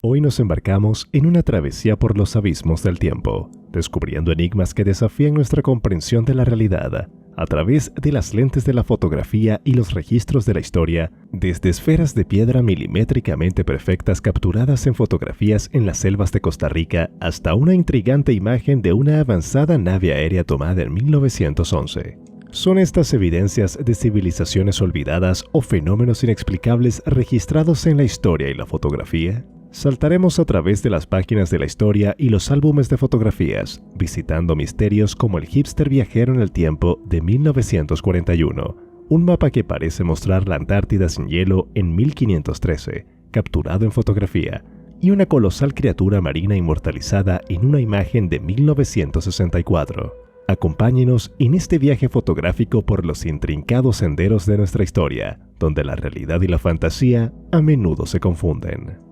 Hoy nos embarcamos en una travesía por los abismos del tiempo, descubriendo enigmas que desafían nuestra comprensión de la realidad, a través de las lentes de la fotografía y los registros de la historia, desde esferas de piedra milimétricamente perfectas capturadas en fotografías en las selvas de Costa Rica hasta una intrigante imagen de una avanzada nave aérea tomada en 1911. ¿Son estas evidencias de civilizaciones olvidadas o fenómenos inexplicables registrados en la historia y la fotografía? Saltaremos a través de las páginas de la historia y los álbumes de fotografías, visitando misterios como el hipster viajero en el tiempo de 1941, un mapa que parece mostrar la Antártida sin hielo en 1513, capturado en fotografía, y una colosal criatura marina inmortalizada en una imagen de 1964. Acompáñenos en este viaje fotográfico por los intrincados senderos de nuestra historia, donde la realidad y la fantasía a menudo se confunden.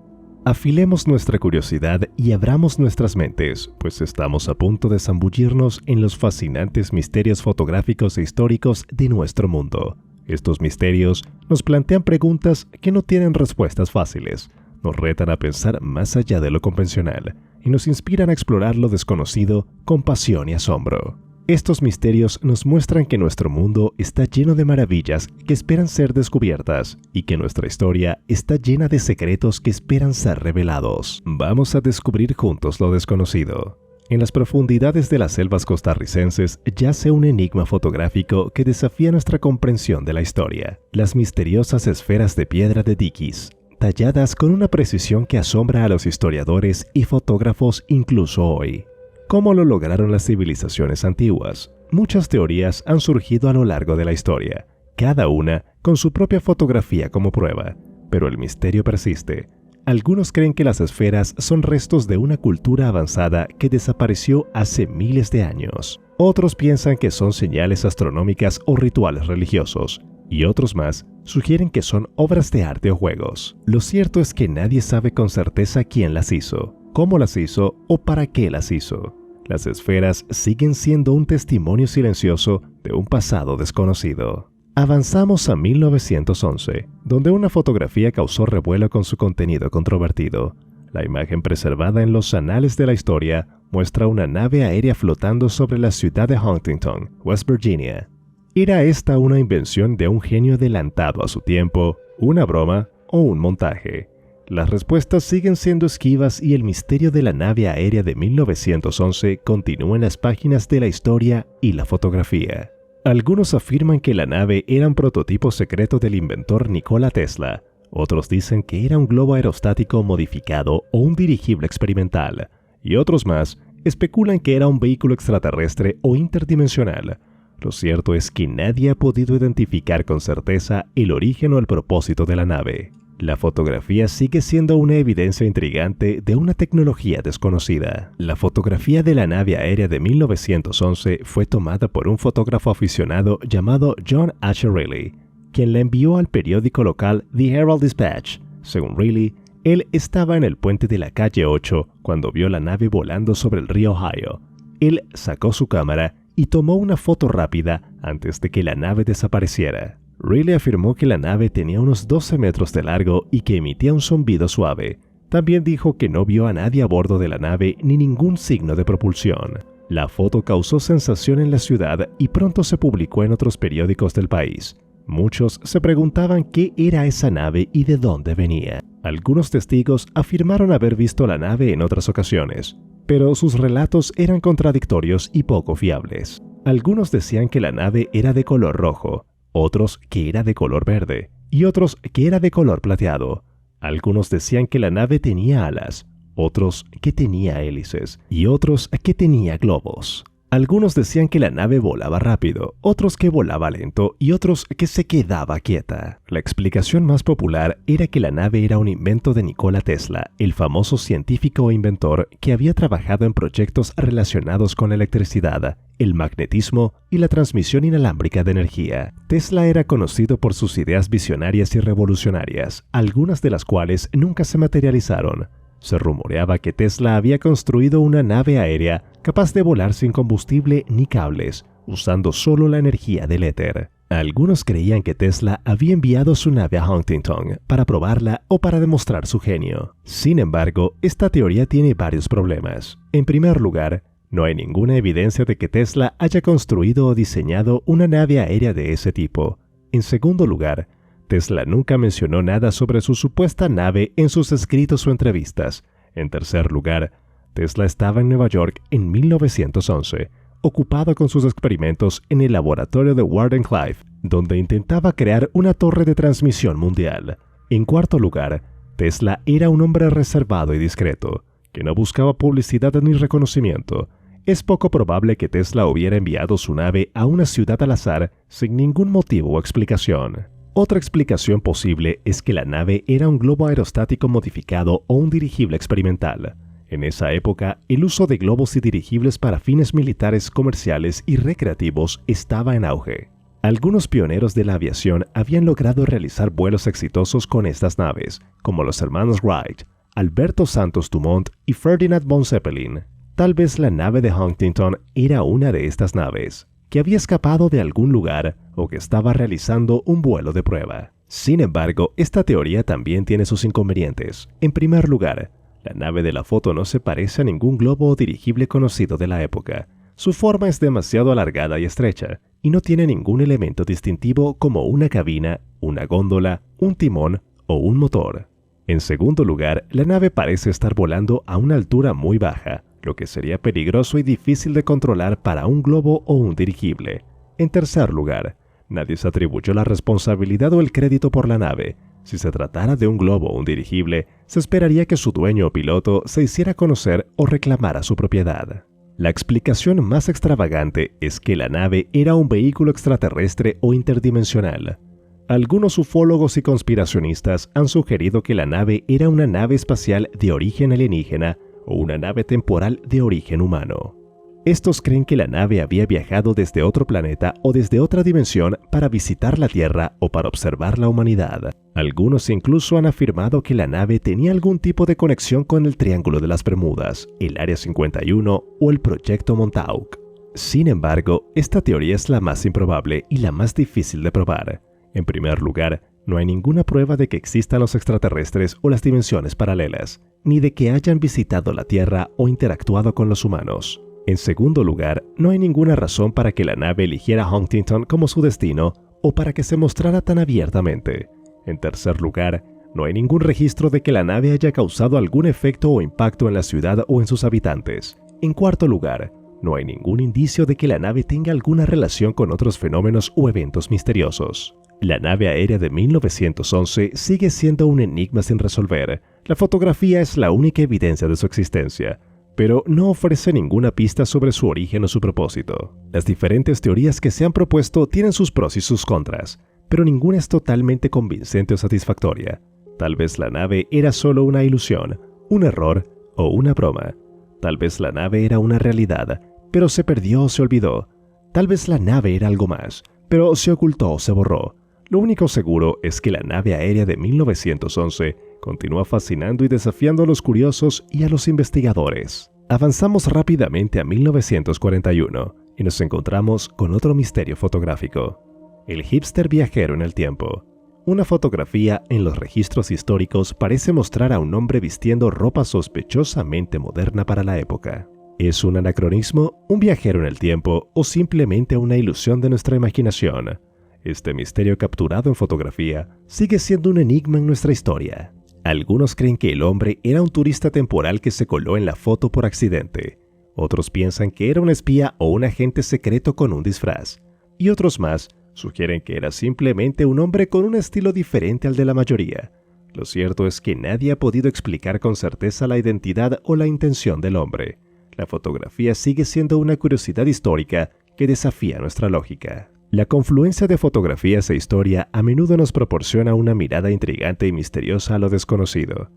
Afilemos nuestra curiosidad y abramos nuestras mentes, pues estamos a punto de zambullirnos en los fascinantes misterios fotográficos e históricos de nuestro mundo. Estos misterios nos plantean preguntas que no tienen respuestas fáciles, nos retan a pensar más allá de lo convencional y nos inspiran a explorar lo desconocido con pasión y asombro. Estos misterios nos muestran que nuestro mundo está lleno de maravillas que esperan ser descubiertas y que nuestra historia está llena de secretos que esperan ser revelados. Vamos a descubrir juntos lo desconocido. En las profundidades de las selvas costarricenses yace un enigma fotográfico que desafía nuestra comprensión de la historia. Las misteriosas esferas de piedra de Dikis, talladas con una precisión que asombra a los historiadores y fotógrafos incluso hoy. ¿Cómo lo lograron las civilizaciones antiguas? Muchas teorías han surgido a lo largo de la historia, cada una con su propia fotografía como prueba, pero el misterio persiste. Algunos creen que las esferas son restos de una cultura avanzada que desapareció hace miles de años. Otros piensan que son señales astronómicas o rituales religiosos, y otros más sugieren que son obras de arte o juegos. Lo cierto es que nadie sabe con certeza quién las hizo, cómo las hizo o para qué las hizo. Las esferas siguen siendo un testimonio silencioso de un pasado desconocido. Avanzamos a 1911, donde una fotografía causó revuelo con su contenido controvertido. La imagen preservada en los anales de la historia muestra una nave aérea flotando sobre la ciudad de Huntington, West Virginia. ¿Era esta una invención de un genio adelantado a su tiempo, una broma o un montaje? Las respuestas siguen siendo esquivas y el misterio de la nave aérea de 1911 continúa en las páginas de la historia y la fotografía. Algunos afirman que la nave era un prototipo secreto del inventor Nikola Tesla. Otros dicen que era un globo aerostático modificado o un dirigible experimental. Y otros más especulan que era un vehículo extraterrestre o interdimensional. Lo cierto es que nadie ha podido identificar con certeza el origen o el propósito de la nave. La fotografía sigue siendo una evidencia intrigante de una tecnología desconocida. La fotografía de la nave aérea de 1911 fue tomada por un fotógrafo aficionado llamado John H. Reilly, quien la envió al periódico local The Herald Dispatch. Según Reilly, él estaba en el puente de la calle 8 cuando vio la nave volando sobre el río Ohio. Él sacó su cámara y tomó una foto rápida antes de que la nave desapareciera. Reilly afirmó que la nave tenía unos 12 metros de largo y que emitía un zumbido suave. También dijo que no vio a nadie a bordo de la nave ni ningún signo de propulsión. La foto causó sensación en la ciudad y pronto se publicó en otros periódicos del país. Muchos se preguntaban qué era esa nave y de dónde venía. Algunos testigos afirmaron haber visto la nave en otras ocasiones, pero sus relatos eran contradictorios y poco fiables. Algunos decían que la nave era de color rojo, otros que era de color verde y otros que era de color plateado. Algunos decían que la nave tenía alas, otros que tenía hélices y otros que tenía globos. Algunos decían que la nave volaba rápido, otros que volaba lento y otros que se quedaba quieta. La explicación más popular era que la nave era un invento de Nikola Tesla, el famoso científico e inventor que había trabajado en proyectos relacionados con la electricidad, el magnetismo y la transmisión inalámbrica de energía. Tesla era conocido por sus ideas visionarias y revolucionarias, algunas de las cuales nunca se materializaron. Se rumoreaba que Tesla había construido una nave aérea capaz de volar sin combustible ni cables, usando solo la energía del éter. Algunos creían que Tesla había enviado su nave a Huntington para probarla o para demostrar su genio. Sin embargo, esta teoría tiene varios problemas. En primer lugar, no hay ninguna evidencia de que Tesla haya construido o diseñado una nave aérea de ese tipo. En segundo lugar, Tesla nunca mencionó nada sobre su supuesta nave en sus escritos o entrevistas. En tercer lugar, Tesla estaba en Nueva York en 1911, ocupado con sus experimentos en el laboratorio de Wardenclyffe, donde intentaba crear una torre de transmisión mundial. En cuarto lugar, Tesla era un hombre reservado y discreto, que no buscaba publicidad ni reconocimiento. Es poco probable que Tesla hubiera enviado su nave a una ciudad al azar sin ningún motivo o explicación. Otra explicación posible es que la nave era un globo aerostático modificado o un dirigible experimental. En esa época, el uso de globos y dirigibles para fines militares, comerciales y recreativos estaba en auge. Algunos pioneros de la aviación habían logrado realizar vuelos exitosos con estas naves, como los hermanos Wright, Alberto Santos Dumont y Ferdinand von Zeppelin. Tal vez la nave de Huntington era una de estas naves, que había escapado de algún lugar o que estaba realizando un vuelo de prueba. Sin embargo, esta teoría también tiene sus inconvenientes. En primer lugar, la nave de la foto no se parece a ningún globo o dirigible conocido de la época. Su forma es demasiado alargada y estrecha, y no tiene ningún elemento distintivo como una cabina, una góndola, un timón o un motor. En segundo lugar, la nave parece estar volando a una altura muy baja, lo que sería peligroso y difícil de controlar para un globo o un dirigible. En tercer lugar, nadie se atribuyó la responsabilidad o el crédito por la nave. Si se tratara de un globo o un dirigible, se esperaría que su dueño o piloto se hiciera conocer o reclamara su propiedad. La explicación más extravagante es que la nave era un vehículo extraterrestre o interdimensional. Algunos ufólogos y conspiracionistas han sugerido que la nave era una nave espacial de origen alienígena o una nave temporal de origen humano. Estos creen que la nave había viajado desde otro planeta o desde otra dimensión para visitar la Tierra o para observar la humanidad. Algunos incluso han afirmado que la nave tenía algún tipo de conexión con el Triángulo de las Bermudas, el Área 51 o el Proyecto Montauk. Sin embargo, esta teoría es la más improbable y la más difícil de probar. En primer lugar, no hay ninguna prueba de que existan los extraterrestres o las dimensiones paralelas, ni de que hayan visitado la Tierra o interactuado con los humanos. En segundo lugar, no hay ninguna razón para que la nave eligiera Huntington como su destino o para que se mostrara tan abiertamente. En tercer lugar, no hay ningún registro de que la nave haya causado algún efecto o impacto en la ciudad o en sus habitantes. En cuarto lugar, no hay ningún indicio de que la nave tenga alguna relación con otros fenómenos o eventos misteriosos. La nave aérea de 1911 sigue siendo un enigma sin resolver. La fotografía es la única evidencia de su existencia, pero no ofrece ninguna pista sobre su origen o su propósito. Las diferentes teorías que se han propuesto tienen sus pros y sus contras, pero ninguna es totalmente convincente o satisfactoria. Tal vez la nave era solo una ilusión, un error o una broma. Tal vez la nave era una realidad, pero se perdió o se olvidó. Tal vez la nave era algo más, pero se ocultó o se borró. Lo único seguro es que la nave aérea de 1911 continúa fascinando y desafiando a los curiosos y a los investigadores. Avanzamos rápidamente a 1941 y nos encontramos con otro misterio fotográfico: el hipster viajero en el tiempo. Una fotografía en los registros históricos parece mostrar a un hombre vistiendo ropa sospechosamente moderna para la época. ¿Es un anacronismo, un viajero en el tiempo o simplemente una ilusión de nuestra imaginación? Este misterio capturado en fotografía sigue siendo un enigma en nuestra historia. Algunos creen que el hombre era un turista temporal que se coló en la foto por accidente. Otros piensan que era un espía o un agente secreto con un disfraz. Y otros más sugieren que era simplemente un hombre con un estilo diferente al de la mayoría. Lo cierto es que nadie ha podido explicar con certeza la identidad o la intención del hombre. La fotografía sigue siendo una curiosidad histórica que desafía nuestra lógica. La confluencia de fotografías e historia a menudo nos proporciona una mirada intrigante y misteriosa a lo desconocido.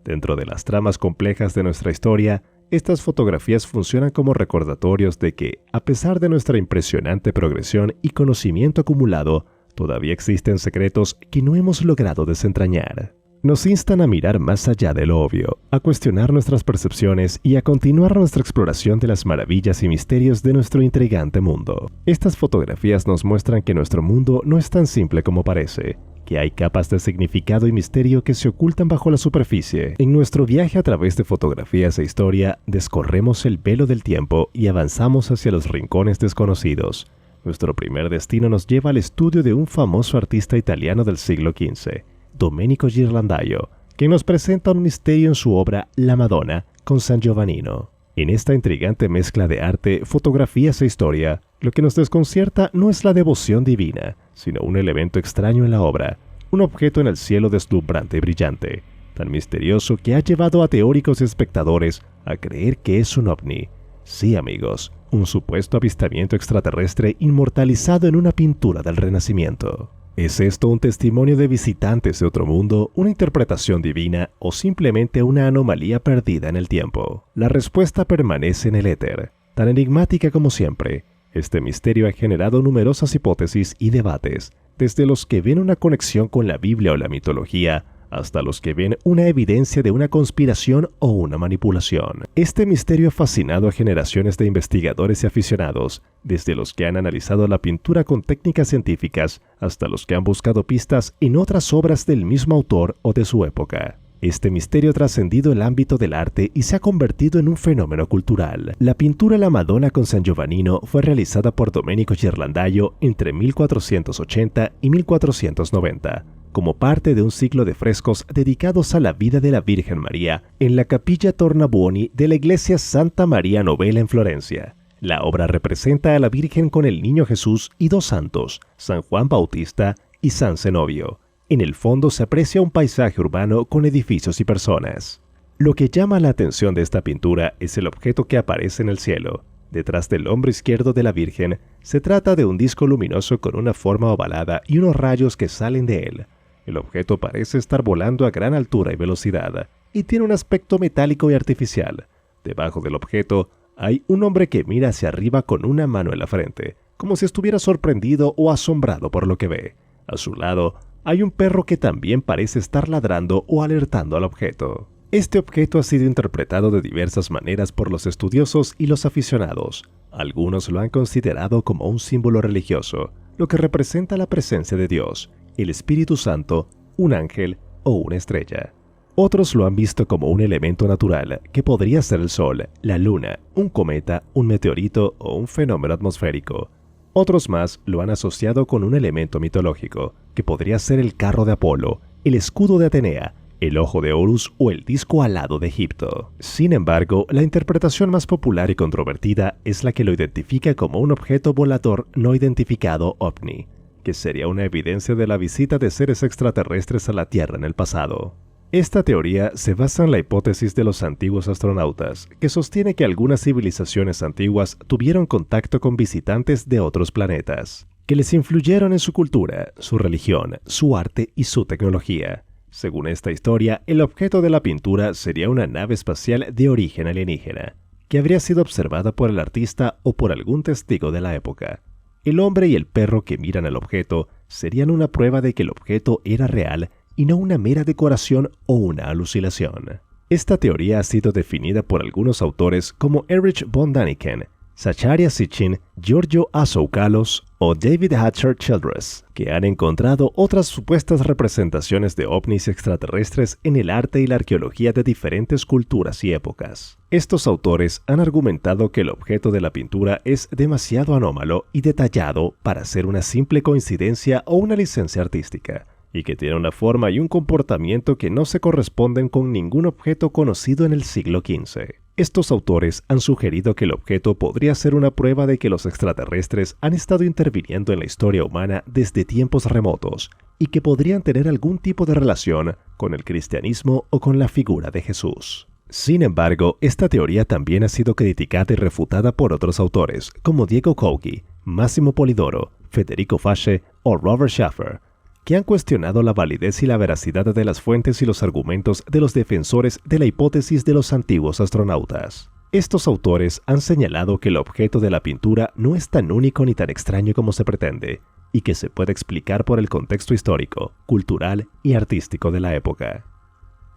Dentro de las tramas complejas de nuestra historia, estas fotografías funcionan como recordatorios de que, a pesar de nuestra impresionante progresión y conocimiento acumulado, todavía existen secretos que no hemos logrado desentrañar. Nos instan a mirar más allá de lo obvio, a cuestionar nuestras percepciones y a continuar nuestra exploración de las maravillas y misterios de nuestro intrigante mundo. Estas fotografías nos muestran que nuestro mundo no es tan simple como parece, que hay capas de significado y misterio que se ocultan bajo la superficie. En nuestro viaje a través de fotografías e historia, descorremos el velo del tiempo y avanzamos hacia los rincones desconocidos. Nuestro primer destino nos lleva al estudio de un famoso artista italiano del siglo XV, Domenico Ghirlandaio, que nos presenta un misterio en su obra La Madonna con San Giovannino. En esta intrigante mezcla de arte, fotografías e historia, lo que nos desconcierta no es la devoción divina, sino un elemento extraño en la obra, un objeto en el cielo deslumbrante y brillante, tan misterioso que ha llevado a teóricos y espectadores a creer que es un ovni. Sí, amigos, un supuesto avistamiento extraterrestre inmortalizado en una pintura del Renacimiento. ¿Es esto un testimonio de visitantes de otro mundo, una interpretación divina o simplemente una anomalía perdida en el tiempo? La respuesta permanece en el éter, tan enigmática como siempre. Este misterio ha generado numerosas hipótesis y debates, desde los que ven una conexión con la Biblia o la mitología, hasta los que ven una evidencia de una conspiración o una manipulación. Este misterio ha fascinado a generaciones de investigadores y aficionados, desde los que han analizado la pintura con técnicas científicas hasta los que han buscado pistas en otras obras del mismo autor o de su época. Este misterio ha trascendido el ámbito del arte y se ha convertido en un fenómeno cultural. La pintura La Madonna con San Giovannino fue realizada por Domenico Ghirlandaio entre 1480 y 1490. Como parte de un ciclo de frescos dedicados a la vida de la Virgen María en la Capilla Tornabuoni de la iglesia Santa María Novella en Florencia. La obra representa a la Virgen con el Niño Jesús y dos santos, San Juan Bautista y San Zenobio. En el fondo se aprecia un paisaje urbano con edificios y personas. Lo que llama la atención de esta pintura es el objeto que aparece en el cielo. Detrás del hombro izquierdo de la Virgen se trata de un disco luminoso con una forma ovalada y unos rayos que salen de él. El objeto parece estar volando a gran altura y velocidad, y tiene un aspecto metálico y artificial. Debajo del objeto hay un hombre que mira hacia arriba con una mano en la frente, como si estuviera sorprendido o asombrado por lo que ve. A su lado hay un perro que también parece estar ladrando o alertando al objeto. Este objeto ha sido interpretado de diversas maneras por los estudiosos y los aficionados. Algunos lo han considerado como un símbolo religioso, lo que representa la presencia de Dios, el Espíritu Santo, un ángel o una estrella. Otros lo han visto como un elemento natural, que podría ser el Sol, la Luna, un cometa, un meteorito o un fenómeno atmosférico. Otros más lo han asociado con un elemento mitológico, que podría ser el carro de Apolo, el escudo de Atenea, el ojo de Horus o el disco alado de Egipto. Sin embargo, la interpretación más popular y controvertida es la que lo identifica como un objeto volador no identificado ovni, que sería una evidencia de la visita de seres extraterrestres a la Tierra en el pasado. Esta teoría se basa en la hipótesis de los antiguos astronautas, que sostiene que algunas civilizaciones antiguas tuvieron contacto con visitantes de otros planetas, que les influyeron en su cultura, su religión, su arte y su tecnología. Según esta historia, el objeto de la pintura sería una nave espacial de origen alienígena, que habría sido observada por el artista o por algún testigo de la época. El hombre y el perro que miran el objeto serían una prueba de que el objeto era real y no una mera decoración o una alucinación. Esta teoría ha sido definida por algunos autores como Erich von Däniken, Zacharias Sitchin, Giorgio Azoukalos o David Hatcher Childress, que han encontrado otras supuestas representaciones de ovnis extraterrestres en el arte y la arqueología de diferentes culturas y épocas. Estos autores han argumentado que el objeto de la pintura es demasiado anómalo y detallado para ser una simple coincidencia o una licencia artística, y que tiene una forma y un comportamiento que no se corresponden con ningún objeto conocido en el siglo XV. Estos autores han sugerido que el objeto podría ser una prueba de que los extraterrestres han estado interviniendo en la historia humana desde tiempos remotos y que podrían tener algún tipo de relación con el cristianismo o con la figura de Jesús. Sin embargo, esta teoría también ha sido criticada y refutada por otros autores como Diego Coggi, Massimo Polidoro, Federico Fasce o Robert Schaffer, que han cuestionado la validez y la veracidad de las fuentes y los argumentos de los defensores de la hipótesis de los antiguos astronautas. Estos autores han señalado que el objeto de la pintura no es tan único ni tan extraño como se pretende, y que se puede explicar por el contexto histórico, cultural y artístico de la época.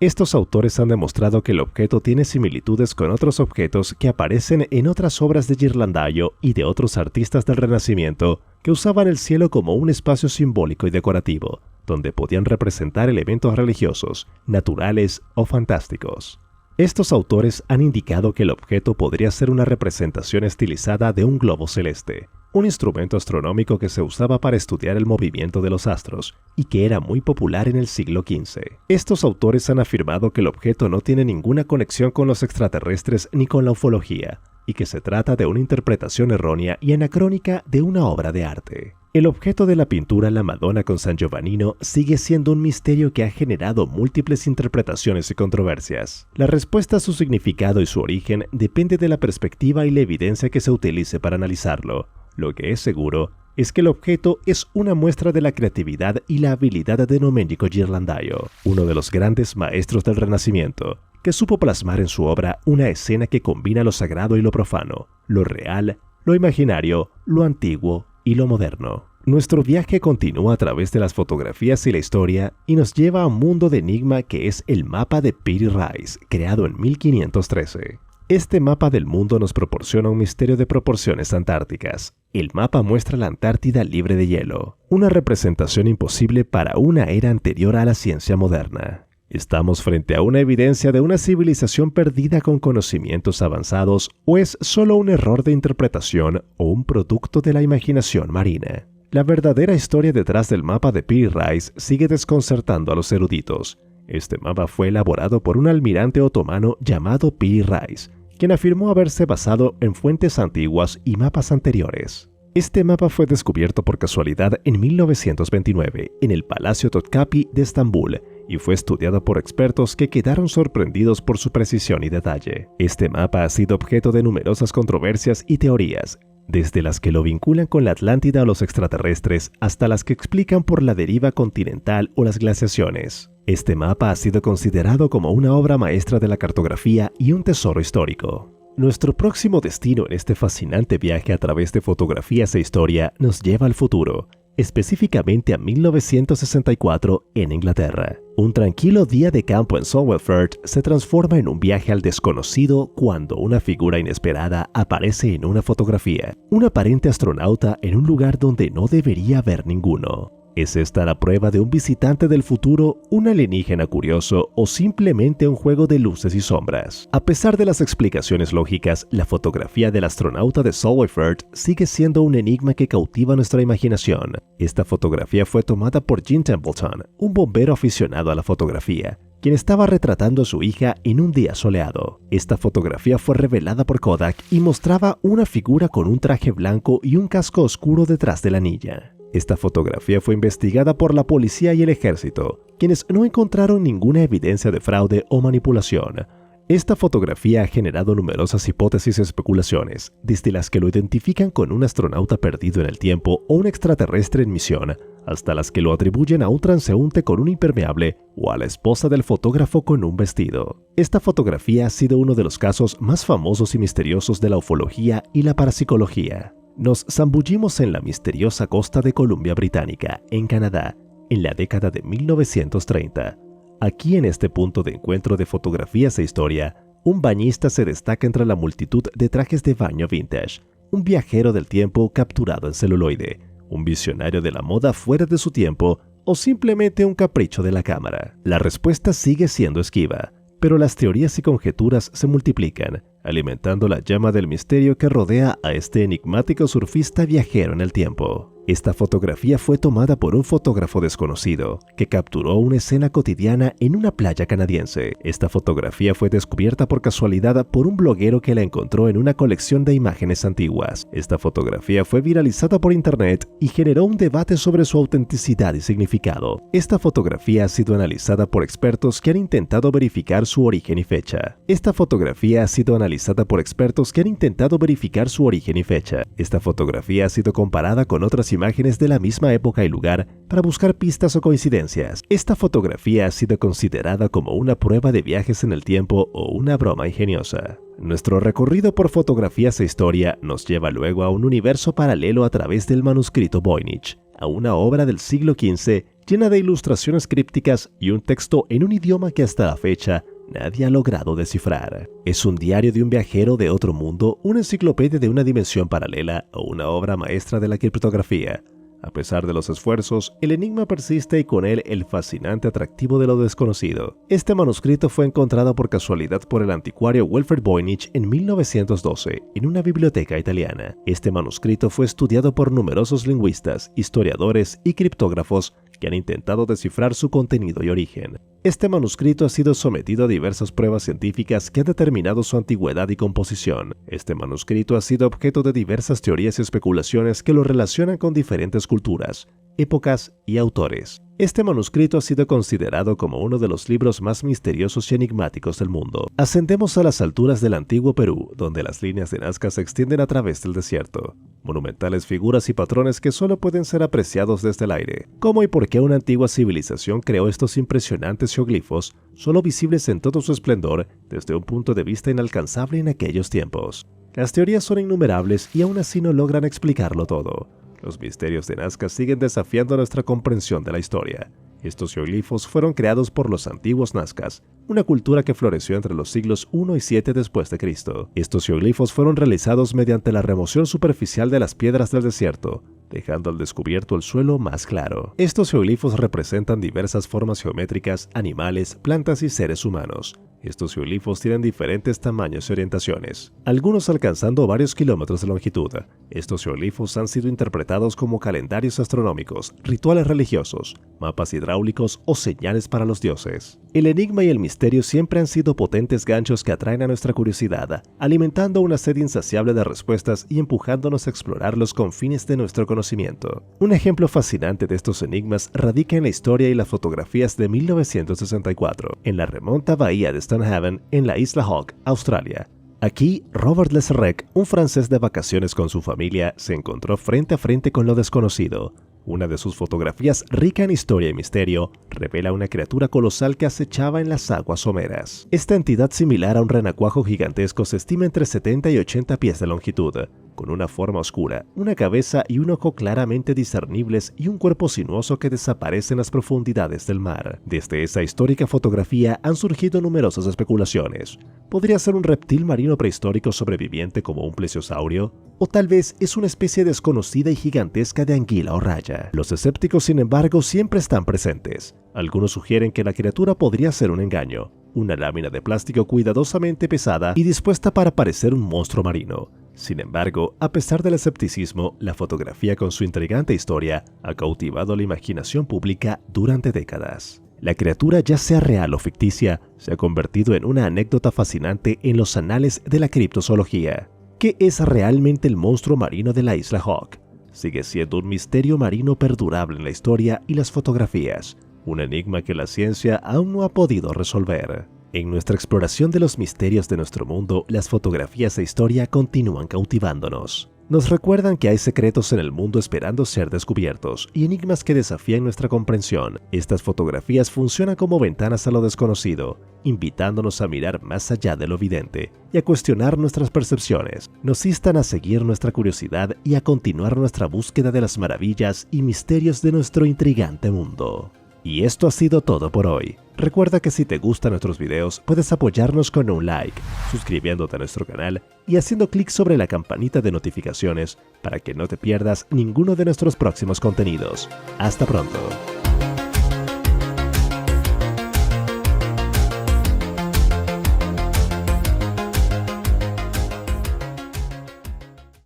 Estos autores han demostrado que el objeto tiene similitudes con otros objetos que aparecen en otras obras de Ghirlandaio y de otros artistas del Renacimiento que usaban el cielo como un espacio simbólico y decorativo, donde podían representar elementos religiosos, naturales o fantásticos. Estos autores han indicado que el objeto podría ser una representación estilizada de un globo celeste, un instrumento astronómico que se usaba para estudiar el movimiento de los astros y que era muy popular en el siglo XV. Estos autores han afirmado que el objeto no tiene ninguna conexión con los extraterrestres ni con la ufología, y que se trata de una interpretación errónea y anacrónica de una obra de arte. El objeto de la pintura La Madonna con San Giovannino sigue siendo un misterio que ha generado múltiples interpretaciones y controversias. La respuesta a su significado y su origen depende de la perspectiva y la evidencia que se utilice para analizarlo. Lo que es seguro es que el objeto es una muestra de la creatividad y la habilidad de Domenico Ghirlandaio, uno de los grandes maestros del Renacimiento, que supo plasmar en su obra una escena que combina lo sagrado y lo profano, lo real, lo imaginario, lo antiguo y lo moderno. Nuestro viaje continúa a través de las fotografías y la historia y nos lleva a un mundo de enigma que es el mapa de Piri Reis, creado en 1513. Este mapa del mundo nos proporciona un misterio de proporciones antárticas. El mapa muestra la Antártida libre de hielo, una representación imposible para una era anterior a la ciencia moderna. ¿Estamos frente a una evidencia de una civilización perdida con conocimientos avanzados o es solo un error de interpretación o un producto de la imaginación marina? La verdadera historia detrás del mapa de Piri Reis sigue desconcertando a los eruditos. Este mapa fue elaborado por un almirante otomano llamado Piri Reis, quien afirmó haberse basado en fuentes antiguas y mapas anteriores. Este mapa fue descubierto por casualidad en 1929 en el Palacio Topkapi de Estambul y fue estudiado por expertos que quedaron sorprendidos por su precisión y detalle. Este mapa ha sido objeto de numerosas controversias y teorías, desde las que lo vinculan con la Atlántida o los extraterrestres hasta las que explican por la deriva continental o las glaciaciones. Este mapa ha sido considerado como una obra maestra de la cartografía y un tesoro histórico. Nuestro próximo destino en este fascinante viaje a través de fotografías e historia nos lleva al futuro, específicamente a 1964 en Inglaterra. Un tranquilo día de campo en Solway se transforma en un viaje al desconocido cuando una figura inesperada aparece en una fotografía. Un aparente astronauta en un lugar donde no debería haber ninguno. ¿Es esta la prueba de un visitante del futuro, un alienígena curioso o simplemente un juego de luces y sombras? A pesar de las explicaciones lógicas, la fotografía del astronauta de Solway sigue siendo un enigma que cautiva nuestra imaginación. Esta fotografía fue tomada por Jim Templeton, un bombero aficionado a la fotografía, quien estaba retratando a su hija en un día soleado. Esta fotografía fue revelada por Kodak y mostraba una figura con un traje blanco y un casco oscuro detrás de la niña. Esta fotografía fue investigada por la policía y el ejército, quienes no encontraron ninguna evidencia de fraude o manipulación. Esta fotografía ha generado numerosas hipótesis y especulaciones, desde las que lo identifican con un astronauta perdido en el tiempo o un extraterrestre en misión, hasta las que lo atribuyen a un transeúnte con un impermeable o a la esposa del fotógrafo con un vestido. Esta fotografía ha sido uno de los casos más famosos y misteriosos de la ufología y la parapsicología. Nos zambullimos en la misteriosa costa de Columbia Británica, en Canadá, en la década de 1930. Aquí, en este punto de encuentro de fotografías e historia, un bañista se destaca entre la multitud de trajes de baño vintage, un viajero del tiempo capturado en celuloide, un visionario de la moda fuera de su tiempo o simplemente un capricho de la cámara. La respuesta sigue siendo esquiva, pero las teorías y conjeturas se multiplican, alimentando la llama del misterio que rodea a este enigmático surfista viajero en el tiempo. Esta fotografía fue tomada por un fotógrafo desconocido que capturó una escena cotidiana en una playa canadiense. Esta fotografía fue descubierta por casualidad por un bloguero que la encontró en una colección de imágenes antiguas. Esta fotografía fue viralizada por internet y generó un debate sobre su autenticidad y significado. Esta fotografía ha sido analizada por expertos que han intentado verificar su origen y fecha. Esta fotografía ha sido analizada por expertos que han intentado verificar su origen y fecha. Esta fotografía ha sido comparada con otras imágenes de la misma época y lugar para buscar pistas o coincidencias. Esta fotografía ha sido considerada como una prueba de viajes en el tiempo o una broma ingeniosa. Nuestro recorrido por fotografías e historia nos lleva luego a un universo paralelo a través del manuscrito Voynich. a una obra del siglo XV llena de ilustraciones crípticas y un texto en un idioma que hasta la fecha nadie ha logrado descifrar. ¿Es un diario de un viajero de otro mundo, una enciclopedia de una dimensión paralela o una obra maestra de la criptografía? A pesar de los esfuerzos, el enigma persiste y con él el fascinante atractivo de lo desconocido. Este manuscrito fue encontrado por casualidad por el anticuario Wilfred Voynich en 1912 en una biblioteca italiana. Este manuscrito fue estudiado por numerosos lingüistas, historiadores y criptógrafos que han intentado descifrar su contenido y origen. Este manuscrito ha sido sometido a diversas pruebas científicas que han determinado su antigüedad y composición. Este manuscrito ha sido objeto de diversas teorías y especulaciones que lo relacionan con diferentes culturas, épocas y autores. Este manuscrito ha sido considerado como uno de los libros más misteriosos y enigmáticos del mundo. Ascendemos a las alturas del antiguo Perú, donde las líneas de Nazca se extienden a través del desierto. Monumentales figuras y patrones que solo pueden ser apreciados desde el aire. ¿Cómo y por qué una antigua civilización creó estos impresionantes geoglifos, solo visibles en todo su esplendor desde un punto de vista inalcanzable en aquellos tiempos? Las teorías son innumerables y aún así no logran explicarlo todo. Los misterios de Nazca siguen desafiando nuestra comprensión de la historia. Estos geoglifos fueron creados por los antiguos nazcas, una cultura que floreció entre los siglos I y VII después de Cristo. Estos geoglifos fueron realizados mediante la remoción superficial de las piedras del desierto, dejando al descubierto el suelo más claro. Estos geoglifos representan diversas formas geométricas, animales, plantas y seres humanos. Estos geoglifos tienen diferentes tamaños y orientaciones, algunos alcanzando varios kilómetros de longitud. Estos geoglifos han sido interpretados como calendarios astronómicos, rituales religiosos, mapas hidráulicos o señales para los dioses. El enigma y el misterio siempre han sido potentes ganchos que atraen a nuestra curiosidad, alimentando una sed insaciable de respuestas y empujándonos a explorar los confines de nuestro conocimiento. Un ejemplo fascinante de estos enigmas radica en la historia y las fotografías de 1964, en la remota bahía de Stonehaven, en la isla Hawke, Australia. Aquí, Robert Le Serrec, un francés de vacaciones con su familia, se encontró frente a frente con lo desconocido. Una de sus fotografías, rica en historia y misterio, revela una criatura colosal que acechaba en las aguas someras. Esta entidad, similar a un renacuajo gigantesco, se estima entre 70 y 80 pies de longitud, con una forma oscura, una cabeza y un ojo claramente discernibles y un cuerpo sinuoso que desaparece en las profundidades del mar. Desde esa histórica fotografía han surgido numerosas especulaciones. ¿Podría ser un reptil marino prehistórico sobreviviente como un plesiosaurio? ¿O tal vez es una especie desconocida y gigantesca de anguila o raya? Los escépticos, sin embargo, siempre están presentes. Algunos sugieren que la criatura podría ser un engaño, una lámina de plástico cuidadosamente pesada y dispuesta para parecer un monstruo marino. Sin embargo, a pesar del escepticismo, la fotografía con su intrigante historia ha cautivado la imaginación pública durante décadas. La criatura, ya sea real o ficticia, se ha convertido en una anécdota fascinante en los anales de la criptozoología. ¿Qué es realmente el monstruo marino de la isla Hawke? Sigue siendo un misterio marino perdurable en la historia y las fotografías, un enigma que la ciencia aún no ha podido resolver. En nuestra exploración de los misterios de nuestro mundo, las fotografías e historia continúan cautivándonos. Nos recuerdan que hay secretos en el mundo esperando ser descubiertos y enigmas que desafían nuestra comprensión. Estas fotografías funcionan como ventanas a lo desconocido, invitándonos a mirar más allá de lo evidente y a cuestionar nuestras percepciones. Nos instan a seguir nuestra curiosidad y a continuar nuestra búsqueda de las maravillas y misterios de nuestro intrigante mundo. Y esto ha sido todo por hoy. Recuerda que si te gustan nuestros videos, puedes apoyarnos con un like, suscribiéndote a nuestro canal y haciendo clic sobre la campanita de notificaciones para que no te pierdas ninguno de nuestros próximos contenidos. ¡Hasta pronto!